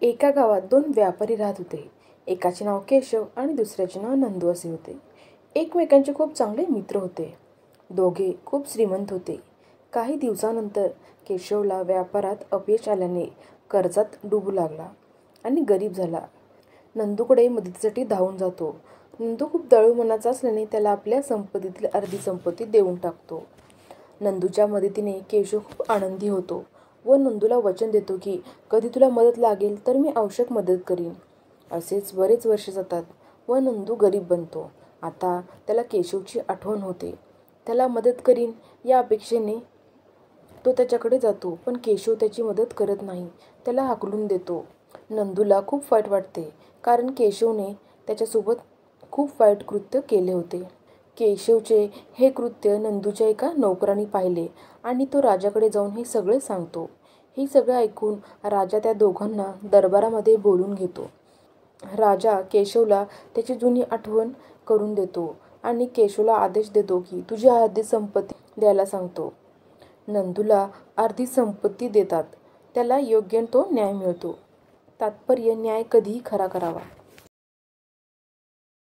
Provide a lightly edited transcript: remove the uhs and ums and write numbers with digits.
एका गावात दोन व्यापारी राहत होते. एकाचे नाव केशव आणि दुसऱ्याचे नाव नंदू असे होते. एकमेकांचे खूप चांगले मित्र होते. दोघे खूप श्रीमंत होते. काही दिवसानंतर केशवला व्यापारात अपयश आल्याने कर्जात डुबू लागला आणि गरीब झाला. नंदूकडे मदतीसाठी धावून जातो. नंदू खूप दयाळू मनाचा असल्याने त्याला आपल्या संपत्तीतील अर्धी संपत्ती देऊन टाकतो. नंदूच्या मदतीने केशव खूप आनंदी होतो व नंदूला वचन देतो की कधी तुला मदत लागेल तर मी आवश्यक मदत करीन. असेच बरेच वर्ष जातात व नंदू गरीब बनतो. आता त्याला केशवची आठवण होते. त्याला मदत करीन या अपेक्षेने तो त्याच्याकडे जातो, पण केशव त्याची मदत करत नाही. त्याला हाकलून देतो. नंदूला खूप वाईट वाटते, कारण केशवने त्याच्यासोबत खूप वाईट कृत्य केले होते. केशवचे हे कृत्य नंदूच्या एका नोकराने पाहिले आणि तो राजाकडे जाऊन हे सगळे सांगतो. हे सगळे ऐकून राजा त्या दोघांना दरबारामध्ये बोलून घेतो. राजा केशवला त्याची जुनी आठवण करून देतो आणि केशवला आदेश देतो की तुझी अर्धी संपत्ती द्यायला सांगतो. नंदूला अर्धी संपत्ती देतात. त्याला योग्य तो न्याय मिळतो. तात्पर्य: न्याय कधीही खरा करावा.